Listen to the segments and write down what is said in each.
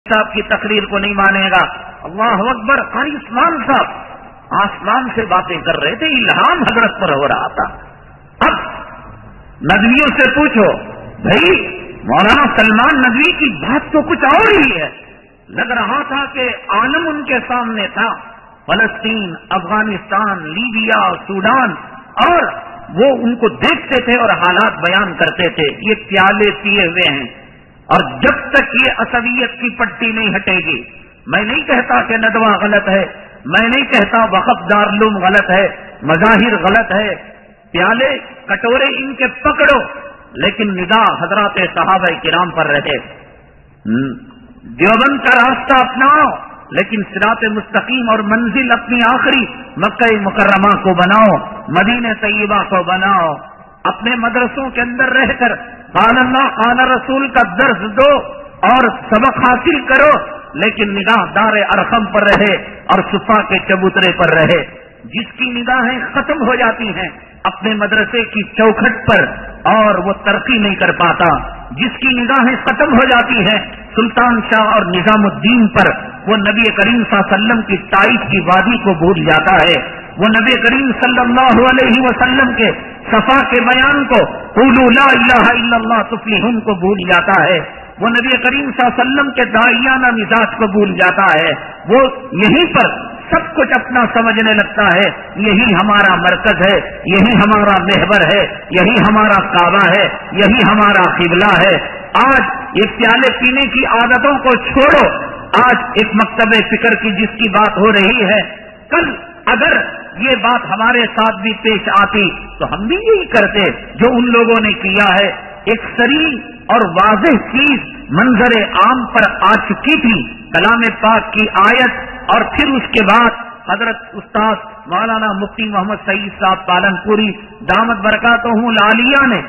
صاحب کی تقریر کو نہیں مانے گا. اللہ اکبر. قاری عثمان صاحب آسمان سے باتیں کر رہے تھے, الہام حضرت پر ہو رہا تھا. اب ندویوں سے پوچھو, بھائی مولانا سلمان ندوی کی بات تو کچھ اور ہی ہے. لگ رہا تھا کہ عالم ان کے سامنے تھا, فلسطین, افغانستان, لیبیا, سوڈان, اور وہ ان کو دیکھتے تھے اور حالات بیان کرتے تھے. یہ پیالے پیے ہوئے ہیں, اور جب تک یہ عصبیت کی پٹی نہیں ہٹے گی, میں نہیں کہتا کہ ندوہ غلط ہے, میں نہیں کہتا وقف دارالعلوم غلط ہے, مظاہر غلط ہے, پیالے کٹورے ان کے پکڑو, لیکن نگاہ حضرات صحابہ کرام پر رہے. دیوبند کا راستہ اپناؤ, لیکن صراط مستقیم اور منزل اپنی آخری مکہ مکرمہ کو بناؤ, مدینہ طیبہ کو بناؤ. اپنے مدرسوں کے اندر رہ کر قال اللہ قال رسول کا درس دو اور سبق حاصل کرو, لیکن نگاہ دار ارقم پر رہے اور صفا کے چبوترے پر رہے. جس کی نگاہیں ختم ہو جاتی ہیں اپنے مدرسے کی چوکھٹ پر, اور وہ ترقی نہیں کر پاتا. جس کی نگاہیں ختم ہو جاتی ہیں سلطان شاہ اور نظام الدین پر, وہ نبی کریم صلی اللہ علیہ وسلم کی تائید کی وادی کو بھول جاتا ہے. وہ نبی کریم صلی اللہ علیہ وسلم کے صفا کے بیان کو, قولوا لا الہ الا اللہ تفلحون کو بھول جاتا ہے. وہ نبی کریم صلی اللہ علیہ وسلم کے داعیانہ مزاج کو بھول جاتا ہے. وہ یہیں پر سب کچھ اپنا سمجھنے لگتا ہے. یہی ہمارا مرکز ہے, یہی ہمارا محور ہے, یہی ہمارا کعبہ ہے, یہی ہمارا قبلہ ہے. آج یہ پیالے پینے کی عادتوں کو چھوڑو. آج ایک مکتب فکر کی جس کی بات ہو رہی ہے, کل اگر یہ بات ہمارے ساتھ بھی پیش آتی تو ہم بھی یہی کرتے جو ان لوگوں نے کیا ہے. ایک سری اور واضح چیز منظر عام پر آ چکی تھی, کلام پاک کی آیت, اور پھر اس کے بعد حضرت استاد مولانا مفتی محمد سعید صاحب پالن پوری دامت برکاتہم العالیہ نے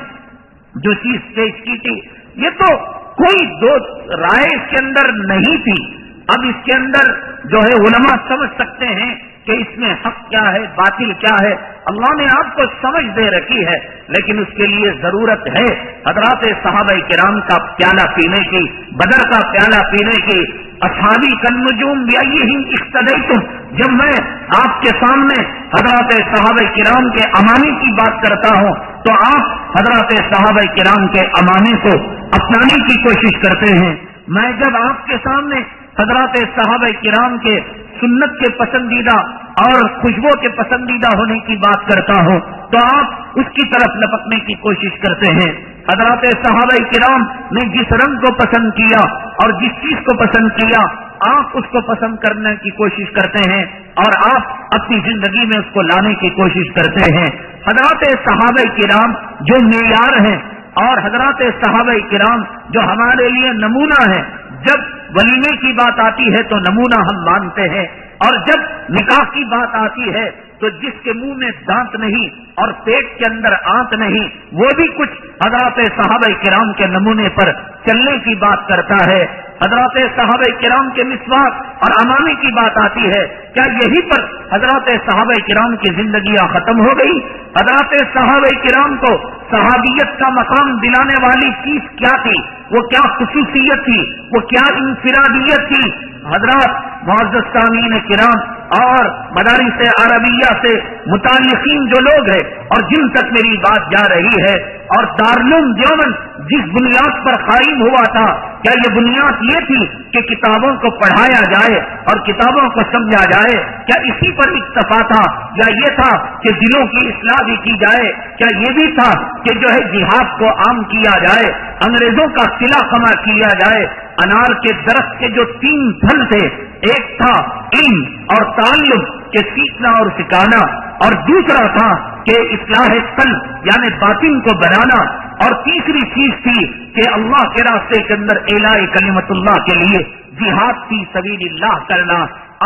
جو چیز پیش کی تھی, یہ تو کوئی دو رائے اس کے اندر نہیں تھی. اب اس کے اندر جو ہے علماء سمجھ سکتے ہیں کہ اس میں حق کیا ہے, باطل کیا ہے. اللہ نے آپ کو سمجھ دے رکھی ہے, لیکن اس کے لیے ضرورت ہے حضرات صحابہ کرام کا پیالہ پینے کی, بدر کا پیالہ پینے کی. اصحابی کالنجوم بأیہم اقتدیتم, جب میں آپ کے سامنے حضرات صحابہ کرام کے امانے کی بات کرتا ہوں تو آپ حضرات صحابہ کرام کے امانے کو اپنانے کی کوشش کرتے ہیں. میں جب آپ کے سامنے حضرات صحابہ کرام کے سنت کے پسندیدہ اور خوشبو کے پسندیدہ ہونے کی بات کرتا ہوں تو آپ اس کی طرف لپکنے کی کوشش کرتے ہیں. حضرات صحابہ کرام نے جس رنگ کو پسند کیا اور جس چیز کو پسند کیا, آپ اس کو پسند کرنے کی کوشش کرتے ہیں اور آپ اپنی زندگی میں اس کو لانے کی کوشش کرتے ہیں. حضرات صحابہ کرام جو معیار ہیں اور حضرات صحابہ کرام جو ہمارے لیے نمونہ ہیں, جب ولیمے کی بات آتی ہے تو نمونہ ہم مانتے ہیں, اور جب نکاح کی بات آتی ہے تو جس کے منہ میں دانت نہیں اور پیٹ کے اندر آنت نہیں, وہ بھی کچھ حضرات صحابہ کرام کے نمونے پر چلنے کی بات کرتا ہے. حضرات صحابہ کرام کے مسواک اور امامے کی بات آتی ہے, کیا یہی پر حضرات صحابہ کرام کی زندگیاں ختم ہو گئی؟ حضرات صحابہ کرام کو صحابیت کا مقام دلانے والی چیز کیا تھی؟ وہ کیا خصوصیت تھی؟ وہ کیا انفرادیت تھی؟ حضرات معزز سامعین کرام اور مدارس عربیہ سے متعلقین جو لوگ ہیں اور جن تک میری بات جا رہی ہے, اور دارالعلوم دیوبند جس بنیاد پر قائم ہوا تھا, کیا یہ بنیاد یہ تھی کہ کتابوں کو پڑھایا جائے اور کتابوں کو سمجھا جائے؟ کیا اسی پر اکتفا تھا, یا یہ تھا کہ دلوں کی اصلاح بھی کی جائے؟ کیا یہ بھی تھا کہ جو ہے جہاد کو عام کیا جائے, انگریزوں کا قلعہ خما کیا جائے؟ انار کے درخت کے جو 3 پھل تھے, ایک تھا علم اور تعلم کے سیکھنا اور سکھانا, اور دوسرا تھا کہ اصلاح قلب یعنی باطن کو بنانا, اور تیسری چیز تھی کہ اللہ کے راستے کے اندر اعلاء کلمت اللہ کے لیے جہاد فی سبیل اللہ کرنا.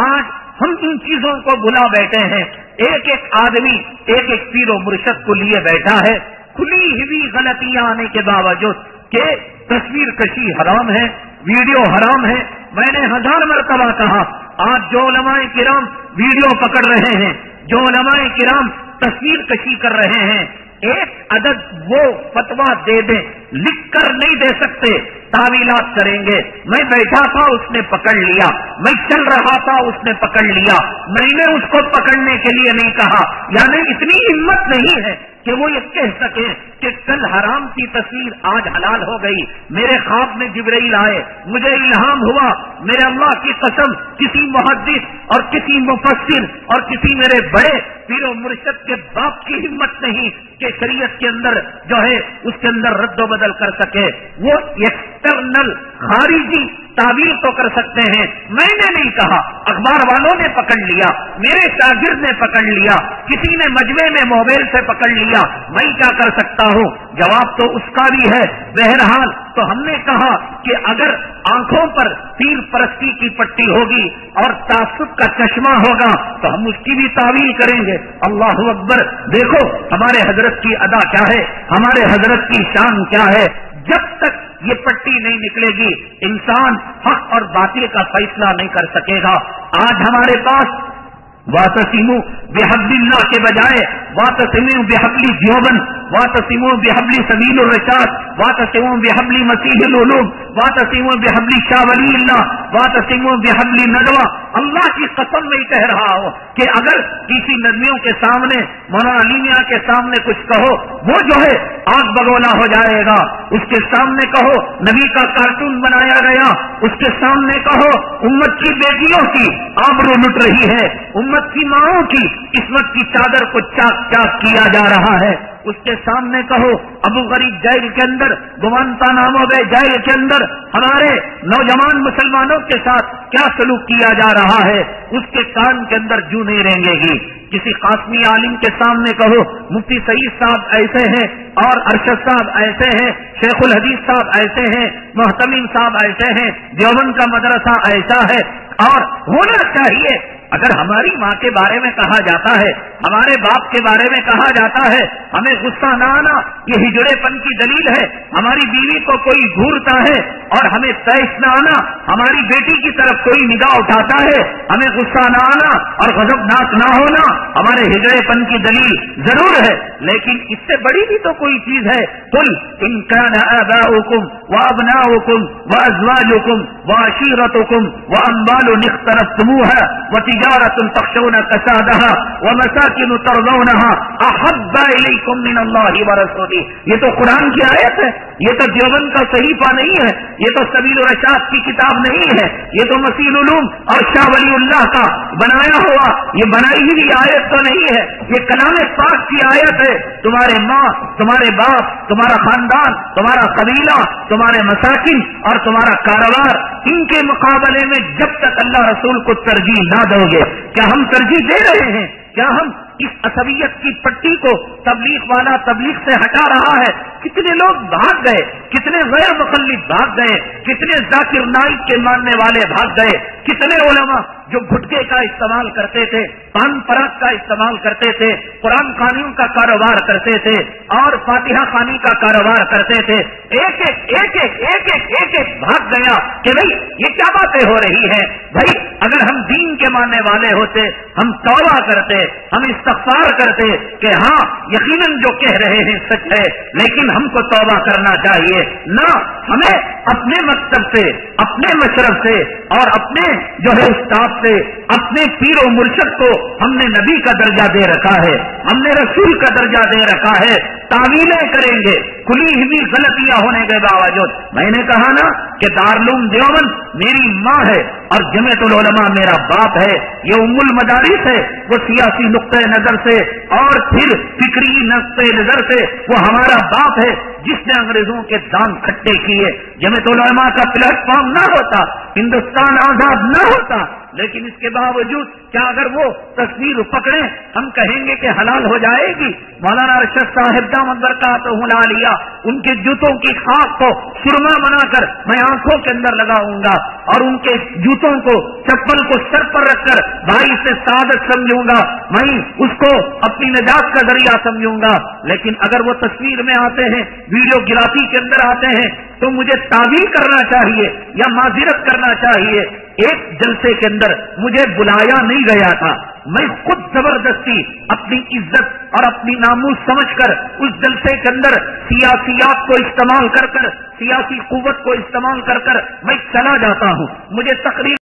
آج ہم ان چیزوں کو بھلا بیٹھے ہیں. ایک ایک آدمی ایک ایک پیر و مرشد کو لیے بیٹھا ہے, کھلی ہوئی غلطیاں آنے کے باوجود کہ تصویر کشی حرام ہے, ویڈیو حرام ہے. میں نے 1000 مرتبہ کہا, آج جو علماء کرام ویڈیو پکڑ رہے ہیں, جو علماء کرام تصویر کشی کر رہے ہیں, ایک عدد وہ فتویٰ دے دیں, لکھ کر نہیں دے سکتے, तावीलात करेंगे। मैं बैठा था उसने पकड़ लिया, मैं चल रहा था उसने पकड़ लिया, मैंने उसको पकड़ने के लिए नहीं कहा। यानी इतनी हिम्मत नहीं है कि वो ये कह सके कि कल हराम की तस्वीर आज हलाल हो गई। मेरे ख्वाब में जिब्राइल आए, मुझे इल्हाम हुआ, मेरे अल्लाह की कसम किसी मुहद्दिस और किसी मुफस्सिर और किसी मेरे बड़े पीरो मुर्शिद के बाप की हिम्मत नहीं कि शरीयत के अंदर जो है उसके अंदर रद्द बदल कर सके। वो एक्सटर्नल खारिजी तावील तो कर सकते हैं, मैंने नहीं कहा, अखबार वालों ने पकड़ लिया, मेरे शागिर्द ने पकड़ लिया, किसी ने मजमे में मोबाइल से पकड़ लिया, मैं क्या कर सकता हूँ? जवाब तो उसका भी है। बहरहाल तो हमने कहा कि अगर आंखों पर तीर परस्ती की पट्टी होगी और तासुब का चश्मा होगा तो हम उसकी भी तावील करेंगे। अल्लाहु अकबर। देखो हमारे हजरत की अदा क्या है, हमारे हजरत की शान क्या है। जब तक ये पट्टी नहीं निकलेगी इंसान हक और बातिल का फैसला नहीं कर सकेगा। आज हमारे पास वातसिमु बिहब्लिल्लाह के बजाय वातसिमु बिहब्ली दियोबंद, वातसिमु बिहब्ली सबीलुर रशाद, वातसिमु बिहब्ली मसीहुल उलूम, वातसिमु बिहब्ली शाह वलील्लाह, वातसिमु बिहब्ली नदवा। अल्लाह की कसम में कह रहा हो कि अगर किसी नदियों के सामने मौलाना अली मियां के सामने कुछ कहो वो जो है आग बगोला हो जाएगा। उसके सामने कहो नबी का कार्टून बनाया गया, उसके सामने कहो उम्मत की बेटियों की आबरू लुट रही है, उम्मत की माओं की किस्मत की चादर को चाक चाक किया जा रहा है, उसके सामने कहो अबू गरीब जेल के अंदर, गुवांतानामो बे जेल के अंदर हमारे नौजवान मुसलमानों के साथ क्या सलूक किया जा रहा है, उसके कान के अंदर जू नहीं रेंगेगी। किसी कासमी आलिम के सामने कहो मुफ्ती सईद साहब ऐसे हैं और अरशद साहब ऐसे हैं, शेखुल हदीस साहब ऐसे हैं, मोहतमीम साहब ऐसे हैं, देवबंद का मदरसा ऐसा है। और होना चाहिए अगर हमारी माँ के बारे में कहा जाता है, हमारे बाप के बारे में कहा जाता है, हमें गुस्सा न आना ये हिजड़ेपन की दलील है। हमारी बीवी को कोई घूरता है और हमें तैश न आना, हमारी बेटी की तरफ कोई निगाह उठाता है, हमें गुस्सा न आना और गजबनाक न होना हमारे हिजड़ेपन की दलील जरूर है। लेकिन इससे बड़ी भी तो कोई चीज है। कुल इन कान आबाउकुम व अबनाउकुम व अज़वाजुकुम व अशीरतुकुम व अम्वालुन इख्तरफ्तमुहा व तिजारतुन तख्शौना कसादहा व मसाकिन तर्ज़ौनहा अहब्बा इलैकुम मिनल्लाहि व रसूलिही। ये तो कुरान की आयत है, ये तो देवबंद का सहीफा नहीं है, ये तो सबील रशाद की किताब नहीं है, ये तो मसीहुल उलूम और शाह वलीउल्लाह का बनाया हुआ ये बनाई हुई आयत तो नहीं है, ये कलाम पाक की आयत है। तुम्हारे माँ, तुम्हारे बाप, तुम्हारा खानदान, तुम्हारा कबीला, तुम्हारे मसाकिन और तुम्हारा कारोबार, इनके मुकाबले में जब तक अल्लाह रसूल को तरजीह ना दोगे, क्या हम तरजीह दे रहे हैं? क्या हम इस असबियत की पट्टी को तबलीग वाला तबलीग से हटा रहा है? कितने लोग भाग गए, कितने गैर मुखल्लिद भाग गए, कितने जाकिर नाइक के मानने वाले भाग गए, कितने उलमा जो गुटके का इस्तेमाल करते थे, पान पराग का इस्तेमाल करते थे, कुरान खानियों का कारोबार करते थे और फातिहा खानी का कारोबार करते थे, एक एक भाग गया कि भाई ये क्या बातें हो रही है। भाई अगर हम दीन के मानने वाले होते हम तौबा करते, हम इस्तग़फ़ार करते कि हाँ यकीनन जो कह रहे हैं सच है, लेकिन हमको तौबा करना चाहिए ना। हमें अपने मकतब से, अपने मशरब से और अपने जो है उस्ताद से, अपने पीर और मुर्शिद को हमने नबी का दर्जा दे रखा है, हमने रसूल का दर्जा दे रखा है। तावीलें करेंगे खुली हुई गलतियां होने के बावजूद। मैंने कहा ना कि दारुल देवबंद मेरी माँ है और जमीयतुल उलमा मेरा बाप है, ये उम्मुल मदारिस है, वो सियासी नुक्ते नजर से और फिर फिक्री नुक्ते नजर से वो हमारा बाप है जिसने अंग्रेजों के दाम खट्टे किए। जमीयतुल उलमा का प्लेटफॉर्म न होता, हिंदुस्तान आजाद न होता, लेकिन इसके बावजूद क्या अगर वो तस्वीर पकड़े हम कहेंगे कि हलाल हो जाएगी? मौलाना अरशद साहिब दामद बरकातहू आलिया उनके जूतों की खाक को सुरमा बनाकर मैं आंखों के अंदर लगाऊंगा और उनके जूतों को, चप्पल को सर पर रखकर भाई से सादत समझूंगा, मैं उसको अपनी निजात का जरिया समझूंगा। लेकिन अगर वो तस्वीर में आते हैं, वीडियोग्राफी के अंदर आते हैं, तो मुझे तावील करना चाहिए या माजिरत करना चाहिए। एक जलसे के अंदर मुझे बुलाया नहीं गया था, میں خود زبردستی اپنی عزت اور اپنی ناموس سمجھ کر اس جلسے کے اندر سیاسیات کو استعمال کر کر، سیاسی قوت کو استعمال کر کر میں چلا جاتا ہوں. مجھے تقریر